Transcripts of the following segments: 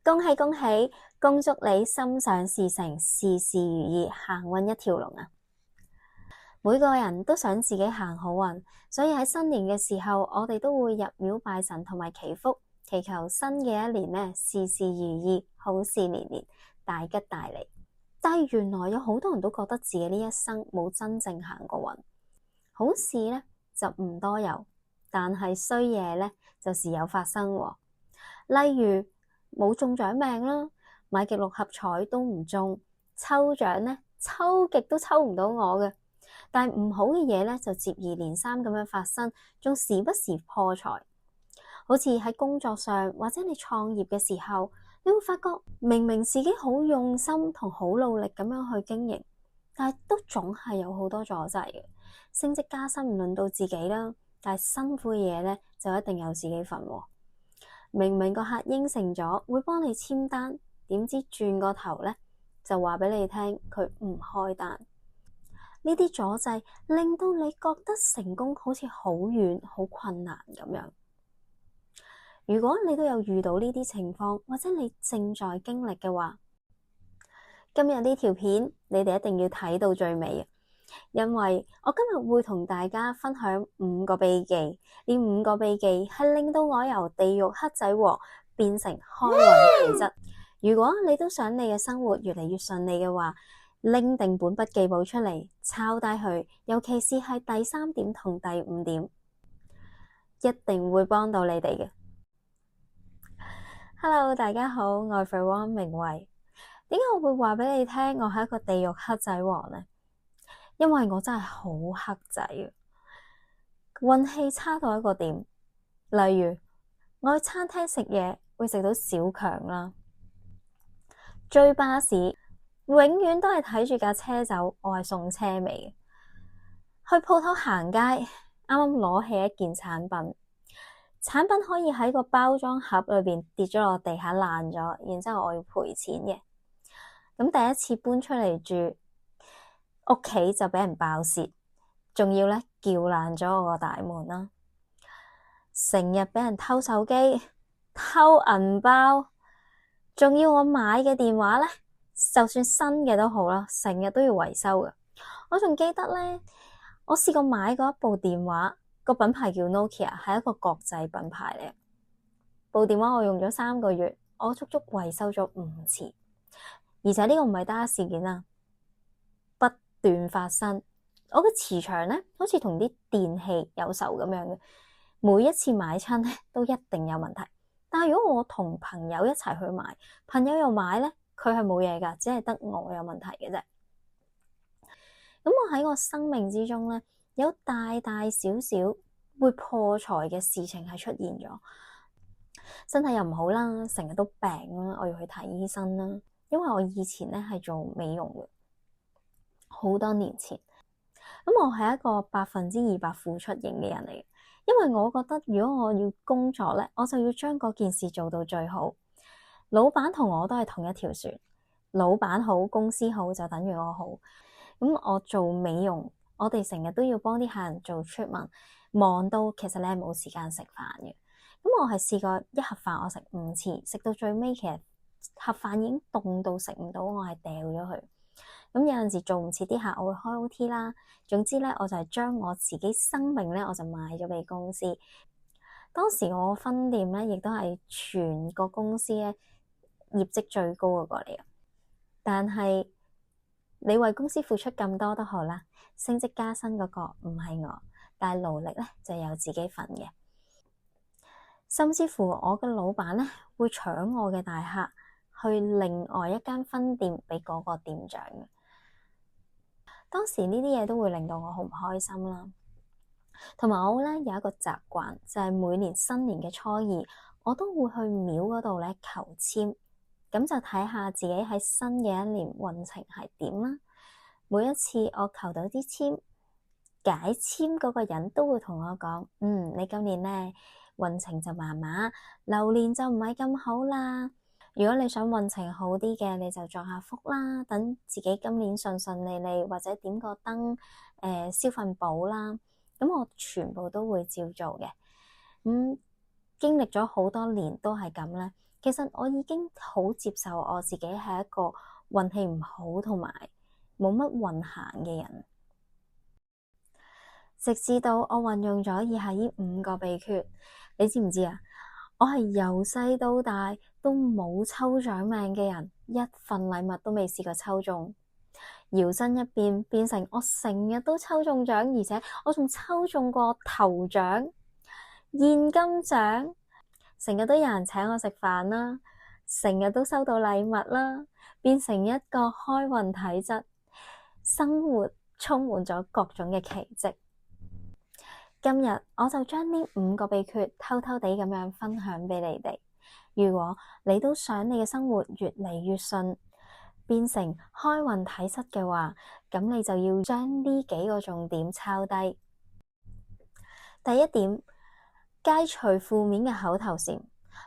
恭喜恭喜，恭祝你心想事成，事事如意，行運一條龍啊！每個人都想自己行好運，所以喺新年嘅時候，我哋都會入廟拜神同埋祈福，祈求新嘅一年呢，事事如意，好事連連，大吉大利。但係原來有好多人都覺得自己呢一生冇真正行過運，好事呢就唔多有，但係衰嘢呢就時有發生喎。例如冇中獎命啦，買極六合彩都唔中，抽獎呢抽極都抽唔到我嘅。但係唔好嘅嘢呢就接二連三咁樣發生，仲時不時破財。好似喺工作上或者你創業嘅時候，你會發覺明明自己好用心同好努力咁樣去經營，但係都總係有好多阻滯嘅。升職加薪唔輪到自己啦，但係辛苦嘅嘢呢就一定有自己份喎。明明個客應承咗會幫你簽單，點知轉個頭呢就話俾你聽佢唔開單。呢啲阻滯令到你覺得成功好似好遠好困難咁樣。如果你都有遇到呢啲情況，或者你正在經歷嘅話，今日呢條片你哋一定要睇到最尾，因為我今日會同大家分享5個秘技，呢5個秘技係令到我由地獄黑仔王變成開運體質。如果你都想你嘅生活越嚟越順利嘅話，拎定本筆記簿出嚟，抄低佢，尤其是係第3點同第5點，一定會幫到你哋嘅。Hello， 大家好，我係肥汪明慧。點解我會話俾你聽我係一個地獄黑仔王呢？因為我真係好黑仔啊，運氣差到一個點。例如我去餐廳食嘢會食到小強啦，追巴士永遠都係睇住架車走，我係送車尾。去鋪頭行街，啱啱攞起一件產品，產品可以喺個包裝盒裏邊跌咗落地下爛咗，然之後我要賠錢嘅。咁第一次搬出嚟住，屋企就俾人爆竊，仲要咧撬爛咗我個大門啦。成日俾人偷手機、偷銀包，仲要我買嘅電話咧，就算新嘅都好啦，成日都要維修嘅。我仲記得咧，我試過買過一部電話，個品牌叫 Nokia，係一個國際品牌嚟。部電話我用咗3個月，我足足維修咗5次，而且呢個唔係單一事件啊，不斷發生。我嘅磁場咧，好似同啲電器有仇咁樣嘅，每一次買親咧都一定有問題。但係如果我同朋友一齊去買，朋友又買咧，佢係冇嘢噶，只係得我有問題嘅啫。咁我喺我生命之中咧，有大大小小會破財嘅事情係出現咗，身體又唔好啦，成日都病啦，我要去睇醫生啦。因為我以前咧係做美容嘅，好多年前。咁我係一個200%付出型嘅人嚟嘅，因為我覺得如果我要工作咧，我就要將嗰件事做到最好。老闆同我都係同一條船，老闆好，公司好就等於我好。咁我做美容，我哋成日都要幫啲客人做 treatment，忙到其實你係冇時間食飯嘅。咁我係試過一盒飯我食5次，食到最尾其實盒飯已經凍到食唔到，我係掉咗佢。咁有陣時做唔切啲客，我會開 OT 啦。總之咧，我就係將我自己生命咧，我就賣咗俾公司。當時我分店咧，亦都係全個公司咧業績最高嗰個嚟嘅。但係你為公司付出咁多都好啦，升職加薪嗰個唔係我，但係勞力咧就有自己份嘅。甚至乎我嘅老闆咧會搶我嘅大客去另外一間分店俾嗰個店長嘅。當時呢啲嘢都會令到我好唔開心啦。同埋我咧有一個習慣，就係每年新年嘅初2，我都會去廟嗰度咧求籤，咁就睇下自己喺新嘅一年運程係點啦。每一次我求到啲籤，解籤嗰個人都會同我講，你今年咧運程就麻麻，流年就唔係咁好啦。如果你想運程好啲嘅，你就作下福啦，等自己今年順順利利，或者點個燈，燒份寶啦。咁我全部都會照做嘅。經歷咗好多年都係咁咧，其實我已經好接受我自己係一個運氣唔好同埋冇乜運行嘅人。直至到我運用咗以下呢5個秘訣，你知唔知啊？我係由細到大都冇抽獎命嘅人，一份禮物都未試過抽中。搖身一變成我成日都抽中獎，而且我仲抽中過頭獎、現金獎，成日都有人請我食飯啦，成日都收到禮物啦，變成一個開運體質，生活充滿咗各種嘅奇蹟。今日我就將呢5個秘訣偷偷地咁樣分享俾你哋。如果你都想你嘅生活越嚟越順，變成開運體質嘅話，咁你就要將呢幾個重點抄低。第一點，戒除負面嘅口頭禪。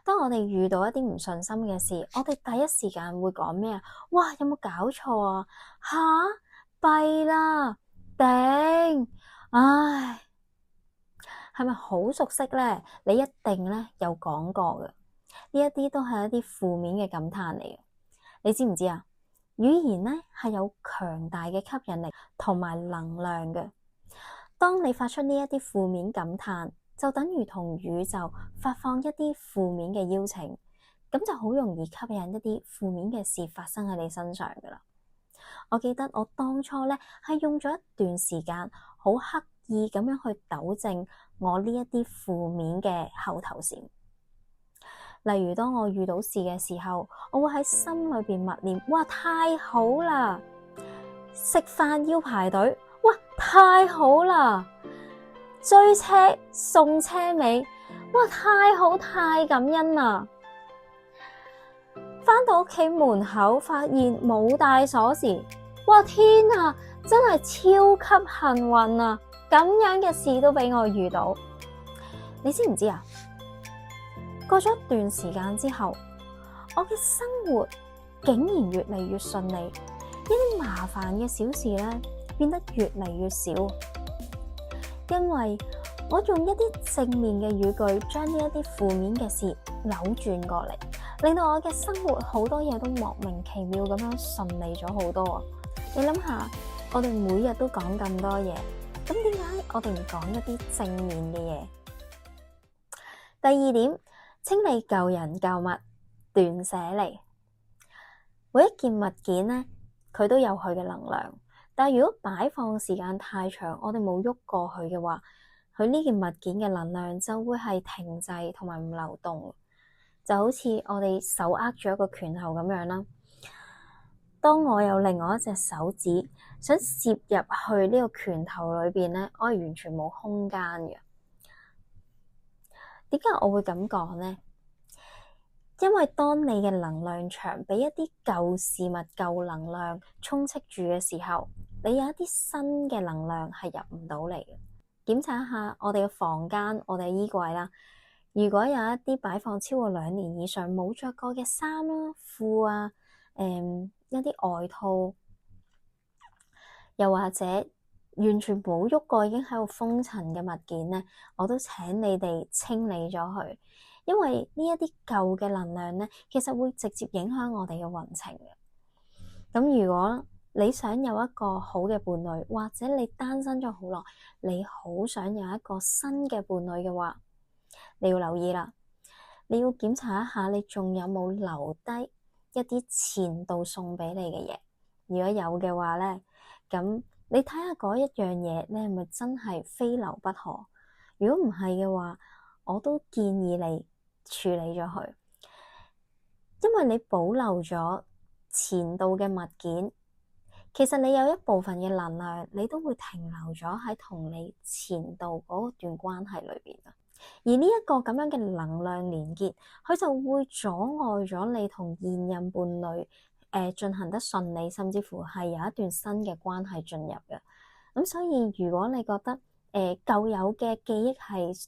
當我哋遇到一啲唔順心嘅事，我哋第一時間會講咩啊？哇，有冇搞錯啊？吓，弊啦，頂，唉。係咪好熟悉呢？你一定咧有講過嘅，呢一啲都係一啲負面嘅感嘆嚟嘅。你知唔知啊？語言咧係有強大嘅吸引力同埋能量嘅。當你發出呢一啲負面感嘆，就等於同宇宙發放一啲負面嘅邀請，咁就好容易吸引一啲負面嘅事發生喺你身上噶啦。我記得我當初咧係用咗一段時間，好刻意咁樣去糾正我呢一啲負面嘅口頭禪。例如當我遇到事嘅時候，我會喺心裏邊默念：哇，太好啦！食飯要排隊，哇，太好啦！追車送車尾，哇，太好，太感恩啦！返到屋企門口發現冇帶鎖匙，哇，天啊，真係超級幸運啊！咁樣嘅事都俾我遇到，你知唔知啊？過咗一段時間之後，我嘅生活竟然越嚟越順利，一啲麻煩嘅小事咧變得越嚟越少，因為我用一啲正面嘅語句將呢一啲負面嘅事扭轉過嚟，令到我嘅生活好多嘢都莫名其妙咁樣順利咗好多啊！你諗下，我哋每日都講咁多嘢，咁點解我哋唔講一啲正面嘅嘢？第二點，清理舊人舊物，斷捨離。每一件物件呢，佢都有佢嘅能量，但係如果擺放時間太長，我哋冇喐過佢嘅話，佢呢件物件嘅能量就會係停滯同埋唔流動，就好似我哋手握住一個拳頭咁樣啦。當我有另外一隻手指想攝入去呢個拳頭裏邊咧，我係完全冇空間嘅。點解我會咁講呢？因為當你嘅能量場俾一啲舊事物、舊能量充斥住嘅時候，你有一啲新嘅能量係入唔到嚟嘅。檢查一下我哋嘅房間、我哋嘅衣櫃啦。如果有一啲擺放超過2年以上冇着過嘅衫啦、褲啊、一啲外套，又或者完全冇喐過已經喺度封塵嘅物件咧，我都請你哋清理咗佢，因為呢一啲舊嘅能量咧，其實會直接影響我哋嘅運程嘅。咁如果你想有一個好嘅伴侶，或者你單身咗好耐，你好想有一個新嘅伴侶嘅話，你要留意啦，你要檢查一下你仲有冇留低一啲前度送俾你嘅嘢。如果有嘅話咧，咁你睇下嗰一樣嘢，你係咪真係非留不可？如果唔係嘅話，我都建議你處理咗佢，因為你保留咗前度嘅物件，其實你有一部分嘅能量，你都會停留咗喺同你前度嗰段關係裏邊啊。而呢一個咁樣嘅能量連結，佢就會阻礙咗你同現任伴侶進行得順利，甚至乎係有一段新嘅關係進入嘅。咁所以如果你覺得舊有嘅記憶係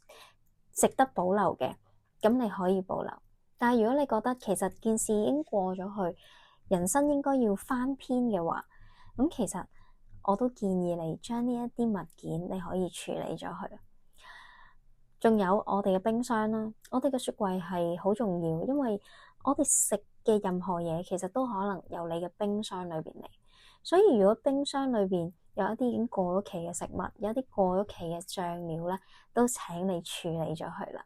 值得保留嘅，咁你可以保留。但係如果你覺得其實件事已經過咗去，人生應該要翻篇嘅話，咁其實我都建議你將呢一啲物件你可以處理咗佢。仲有我哋嘅冰箱啦，我哋嘅雪櫃係好重要，因為我哋食嘅任何嘢其實都可能由你嘅冰箱裏邊嚟，所以如果冰箱裏邊有一啲已經過咗期嘅食物，有一啲過咗期嘅醬料咧，都請你處理咗佢啦。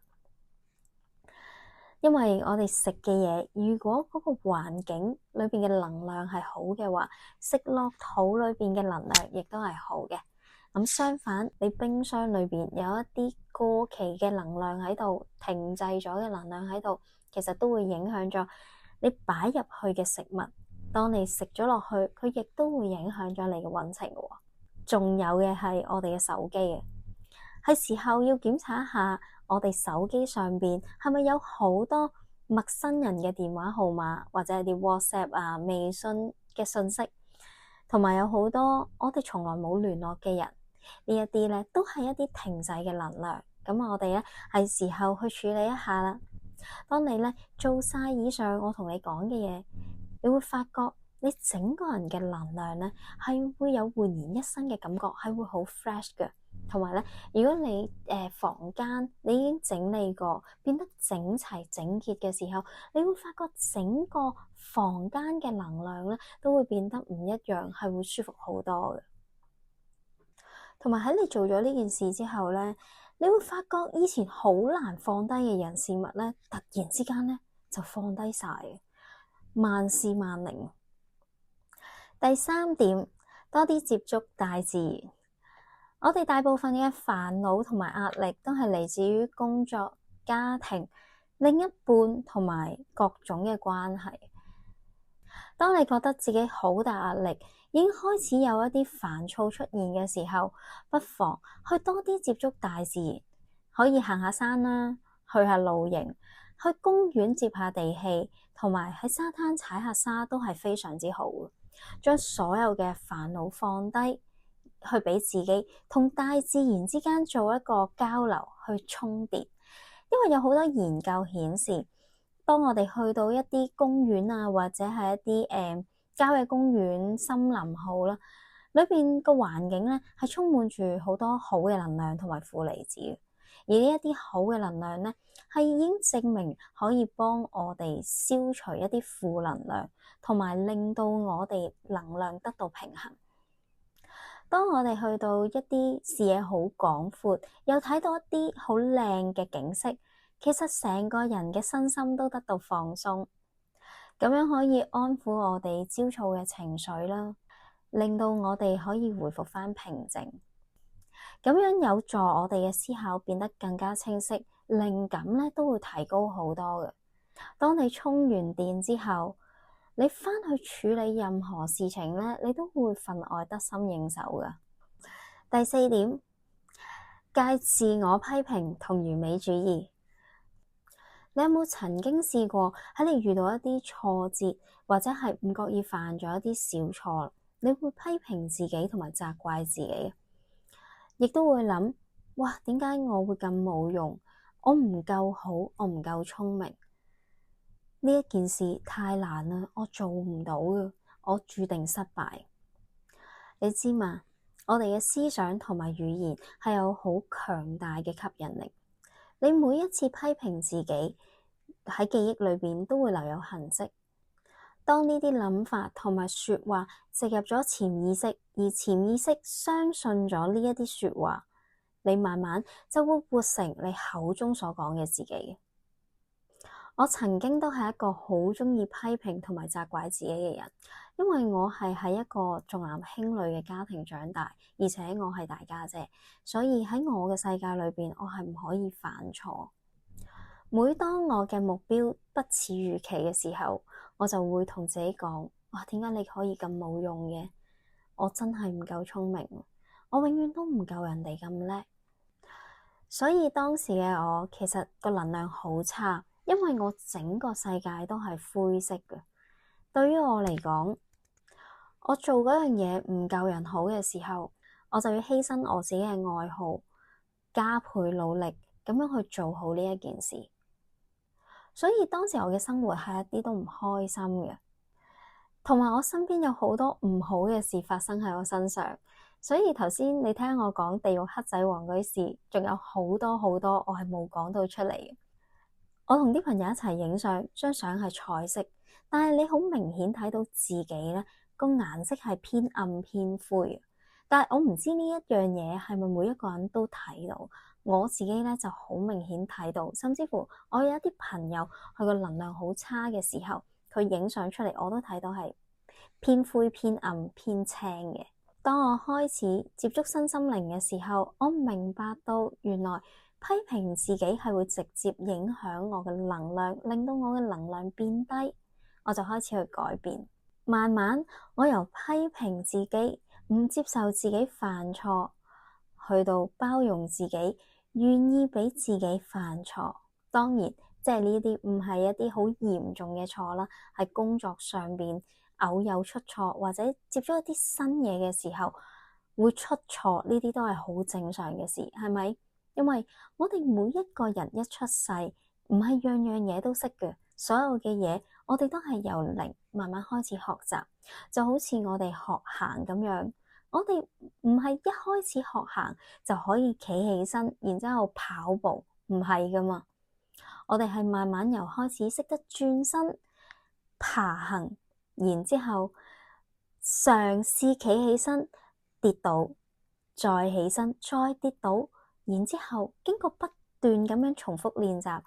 因為我哋食嘅嘢，如果嗰個環境裏邊嘅能量係好嘅話，食落肚裏邊嘅能量亦都係好嘅。咁相反，你冰箱裏邊有一啲過期嘅能量喺度，停滯咗嘅能量喺度，其實都會影響咗你擺入去嘅食物。當你食咗落去，佢亦都會影響咗你嘅運程嘅。仲有嘅係我哋嘅手機啊，係時候要檢查一下我哋手機上邊係咪有好多陌生人嘅電話號碼，或者係啲 WhatsApp 啊、微信嘅信息，同埋有好多我哋從來冇聯絡嘅人，呢一啲咧都係一啲停滯嘅能量。咁我哋咧係時候去處理一下啦。當你咧做晒以上我同你講嘅嘢，你會發覺你整個人嘅能量咧係會有煥然一新嘅感覺，係會好 fresh 嘅。同埋咧，如果你房間你已經整理過，變得整齊整潔嘅時候，你會發覺整個房間嘅能量咧都會變得唔一樣，係會舒服好多嘅。同埋喺你做咗呢件事之後咧，你會發覺以前好難放低嘅人事物咧，突然之間咧就放低晒嘅，萬事萬靈。第三點，多啲接觸大自然。我哋大部分嘅煩惱同埋壓力都係嚟自於工作、家庭、另一半同埋各種嘅關係。當你覺得自己好大壓力，已經開始有一啲煩躁出現嘅時候，不妨去多啲接觸大自然，可以行下山啦，去下露營，去公園接下地氣，同埋喺沙灘踩下沙都係非常之好嘅。將所有嘅煩惱放低，去俾自己同大自然之間做一個交流，去充電。因為有好多研究顯示，當我哋去到一啲公園啊，或者係一啲郊野公園、森林號啦，裏邊個環境咧係充滿住好多好嘅能量同埋負離子，而呢一啲好嘅能量咧係已經證明可以幫我哋消除一啲負能量，同埋令到我哋能量得到平衡。當我哋去到一啲視野好廣闊，又睇到一啲好靚嘅景色，其實成個人嘅身心都得到放鬆，咁樣可以安撫我哋焦躁嘅情緒啦，令到我哋可以回復返平靜，咁樣有助我哋嘅思考變得更加清晰，靈感咧都會提高好多嘅。當你充完電之後，你返去處理任何事情咧，你都會分外得心應手㗎。第四點，戒自我批評同完美主義。你有冇曾經試過喺你遇到一啲挫折，或者係唔覺意犯咗一啲小錯，你會批評自己同埋責怪自己，亦都會諗，哇，點解我會咁冇用？我唔夠好，我唔夠聰明。呢一件事太難啦，我做唔到嘅，我注定失敗。你知嘛？我哋嘅思想同埋語言係有好強大嘅吸引力。你每一次批評自己，喺記憶裏邊都會留有痕跡。當呢啲諗法同埋說話植入咗潛意識，而潛意識相信咗呢一啲說話，你慢慢就會活成你口中所講嘅自己。我曾經都係一個好鍾意批評同埋責怪自己嘅人，因為我係喺一個重男輕女嘅家庭長大，而且我係大家姐，所以喺我嘅世界裏邊，我係唔可以犯錯。每當我嘅目標不似預期嘅時候，我就會同自己講：哇，點解你可以咁冇用嘅？我真係唔夠聰明，我永遠都唔夠人哋咁叻。所以當時嘅我其實個能量好差。因為我整個世界都係灰色嘅，對於我嚟講，我做嗰樣嘢唔夠人好嘅時候，我就要犧牲我自己嘅愛好，加倍努力咁樣去做好呢一件事。所以當時我嘅生活係一啲都唔開心嘅，同埋我身邊有好多唔好嘅事發生喺我身上，所以頭先你聽我講地獄黑仔王嗰啲事，仲有好多好多我係冇講到出嚟嘅。我同啲朋友一齊影相，張相係彩色，但係你好明顯睇到自己咧個顏色係偏暗偏灰。但係我唔知呢一樣嘢係咪每一個人都睇到，我自己咧就好明顯睇到，甚至乎我有一啲朋友佢個能量好差嘅時候，佢影相出嚟我都睇到係偏灰、偏暗、偏青嘅。當我開始接觸身心靈嘅時候，我明白到原來批評自己係會直接影響我嘅能量，令到我嘅能量變低。我就開始去改變，慢慢我由批評自己，唔接受自己犯錯，去到包容自己，願意俾自己犯錯。當然，即係呢啲唔係一啲好嚴重嘅錯啦，喺工作上邊偶有出錯，或者接觸一啲新嘢嘅時候會出錯，呢啲都係好正常嘅事，係咪？因為我哋每一個人一出世，唔係樣樣嘢都識嘅，所有嘅嘢我哋都係由零慢慢開始學習，就好似我哋學行咁樣，我哋唔係一開始學行就可以企起身，然之後跑步，唔係噶嘛。我哋係慢慢由開始識得轉身、爬行，然之後嘗試企起身，跌倒，再起身，再跌倒，然之後經過不斷咁樣重複練習，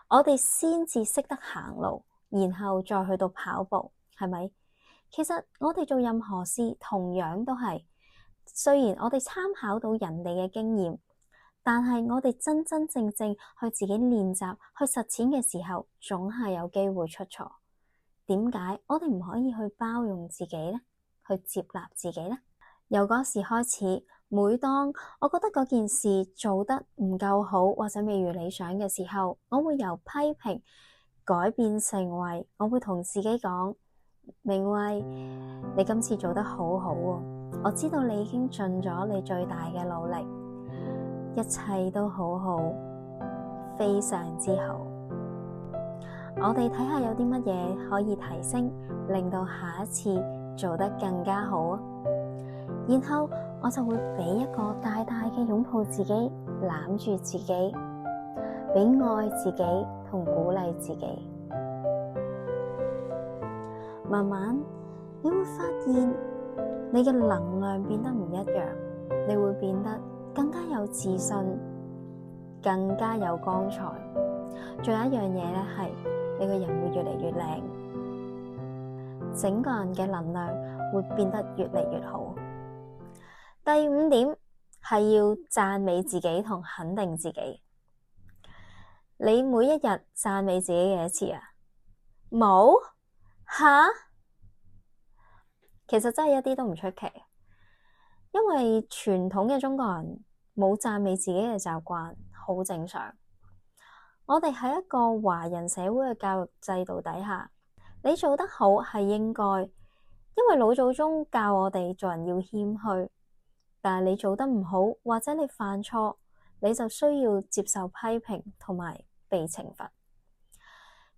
我哋先至識得行路，然後再去到跑步，係咪？其實我哋做任何事同樣都係，雖然我哋參考到人哋嘅經驗，但係我哋真真正正去自己練習、去實踐嘅時候，總係有機會出錯。點解我哋唔可以去包容自己呢？去接納自己呢？由嗰時開始，每當我覺得嗰件事做得唔夠好或者未如理想嘅時候，我會由批評改變成為我會同自己講：明慧，你今次做得好好喎，我知道你已經盡咗你最大嘅努力，一切都好好，非常之好。我哋睇下有啲乜嘢可以提升，令到下一次做得更加好啊！然後我就會俾一個大大嘅擁抱自己，攬住自己，俾愛自己同鼓勵自己。慢慢你會發現你嘅能量變得唔一樣，你會變得更加有自信，更加有光彩。仲有一樣嘢咧，係你個人會越嚟越靚，整個人嘅能量會變得越嚟越好。第5點係要讚美自己同肯定自己。你每一日讚美自己幾多次啊？冇？吓？其實真係一啲都唔出奇，因為傳統嘅中國人冇讚美自己嘅習慣，好正常。我哋喺一個華人社會嘅教育制度底下，你做得好係應該，因為老祖宗教我哋做人要謙虛。但係你做得唔好，或者你犯錯，你就需要接受批評同埋被懲罰。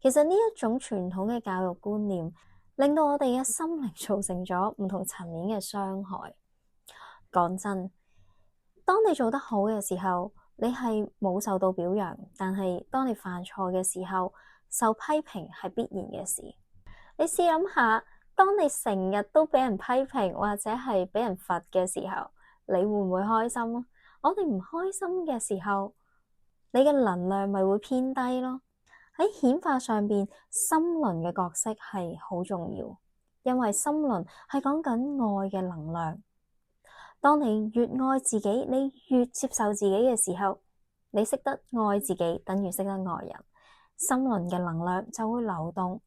其實呢一種傳統嘅教育觀念，令到我哋嘅心靈造成咗唔同層面嘅傷害。講真，當你做得好嘅時候，你係冇受到表揚，但係當你犯錯嘅時候，受批評係必然嘅事。你試諗下，當你成日都俾人批評或者係俾人罰嘅時候，你會唔會開心啊？我哋唔開心嘅時候，你嘅能量咪會偏低咯。喺顯化上邊，心輪嘅角色係好重要，因為心輪係講緊愛嘅能量。當你越愛自己，你越接受自己嘅時候，你識得愛自己，等於識得愛人，心輪嘅能量就會流動。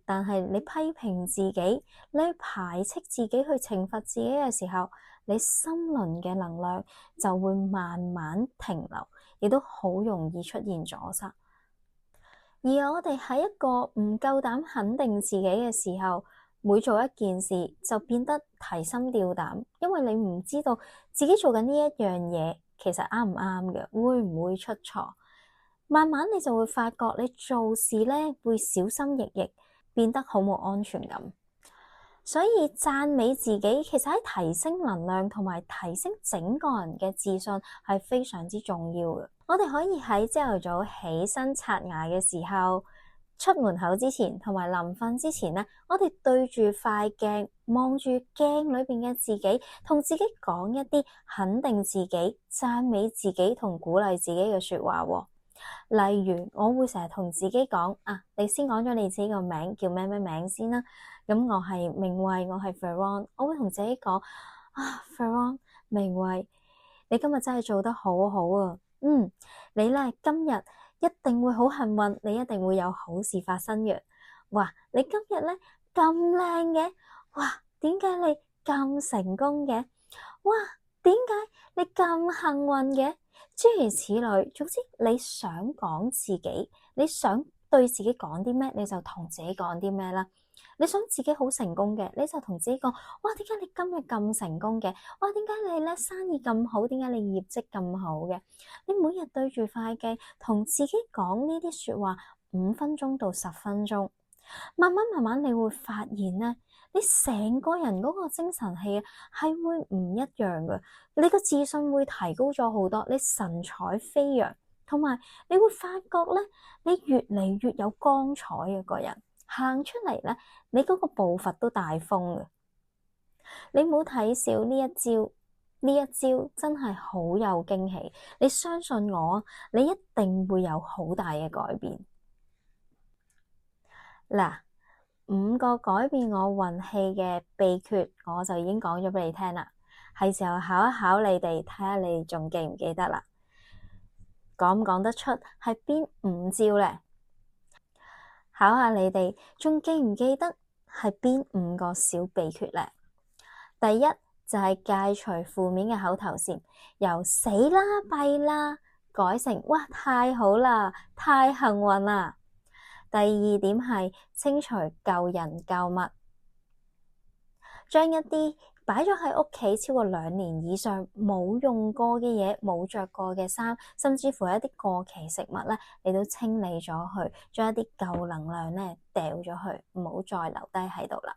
但係你批評自己，你排斥自己，去懲罰自己嘅時候，你心輪嘅能量就會慢慢停留，亦都好容易出現阻塞。而我哋喺一個唔夠膽肯定自己嘅時候，每做一件事就變得提心吊膽，因為你唔知道自己做緊呢一樣嘢其實啱唔啱嘅，會唔會出錯。慢慢你就會發覺你做事咧會小心翼翼，變得好冇安全感。所以讚美自己其實喺提升能量同埋提升整個人嘅自信係非常之重要嘅。我哋可以喺朝頭早起身刷牙嘅時候，出門口之前同埋臨瞓之前呢，我哋對住塊鏡，望住鏡裏邊嘅自己，同自己講一啲肯定自己、讚美自己同鼓勵自己嘅說話。例如我會成日同自己講你先講咗你自己個名叫咩咩名先啦。咁我係明慧，我係 Veron， 我會同自己講Veron， 明慧，你今日真係做得好好啊。你咧今日一定會好幸運，你一定會有好事發生嘅。哇，你今日咧咁靚嘅，哇，點解你咁成功嘅？哇，點解你咁幸運嘅？諸如此類，總之你想講自己，你想對自己講啲咩，你就同自己講啲咩啦。你想自己好成功嘅，你就同自己講，哇，點解你今日咁成功嘅？哇，點解你咧生意咁好？點解你業績咁好嘅？你每日對住塊鏡同自己講呢啲說話5分鐘到10分鐘，慢慢你會發現咧，你成個人嗰個精神氣係會唔一樣嘅，你個自信會提高咗好多，你神采飛揚，同埋你會發覺咧，你越嚟越有光彩嘅個人。行出嚟咧，你嗰個步伐都大風嘅。你唔好睇小呢一招，呢一招真係好有驚喜。你相信我，你一定會有好大嘅改變。嗱，5個改變我運氣嘅秘訣，我就已經講咗俾你聽啦。係時候考一考你哋，睇下你哋仲記唔記得啦？講唔講得出係邊5招咧？考下你哋仲記唔記得係邊5個小秘訣咧？第一就係戒除負面嘅口頭禪，由死啦弊啦改成哇太好啦，太幸運啦。第2點係清除舊人舊物，將一啲擺咗喺屋企超過2年以上冇用過嘅嘢，冇着過嘅衫，甚至乎一啲過期食物咧，你都清理咗去，將一啲舊能量咧掉咗去，唔好再留低喺度啦。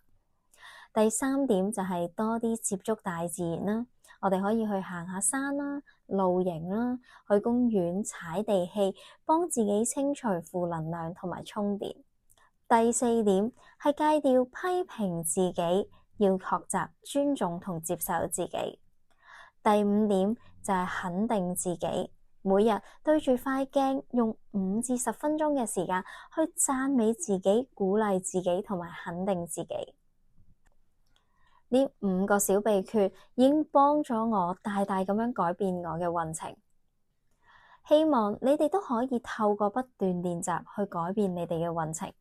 第3點就係多啲接觸大自然啦，我哋可以去行下山啦、露營啦、去公園踩地氣，幫自己清除負能量同埋充電。第4點係戒掉批評自己，要學習尊重同接受自己。第5點就係肯定自己，每日對住塊鏡用5至10分鐘嘅時間去讚美自己、鼓勵自己同埋肯定自己。呢5個小秘訣已經幫咗我大大咁樣改變我嘅運程。希望你哋都可以透過不斷練習去改變你哋嘅運程。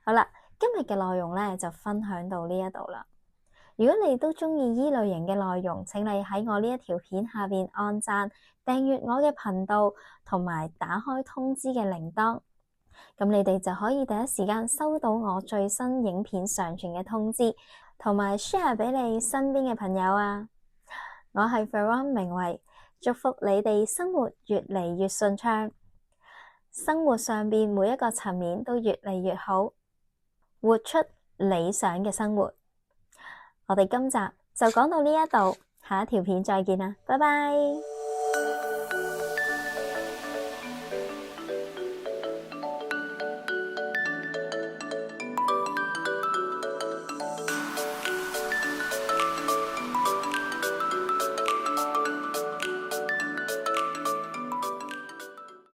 好啦，今日嘅內容咧就分享到呢一度啦。如果你都中意依類型嘅內容，請你喺我呢一條片下邊按讚、訂閱我嘅頻道，同埋打開通知嘅鈴鐺，咁你哋就可以第一時間收到我最新影片上傳嘅通知，同埋 share 俾你身邊嘅朋友啊。我係 Veron 明慧，祝福你哋生活越嚟越順暢，生活上邊每一個層面都越嚟越好，活出理想嘅生活。我哋今集就講到呢一度，下一條片再見啦，拜拜。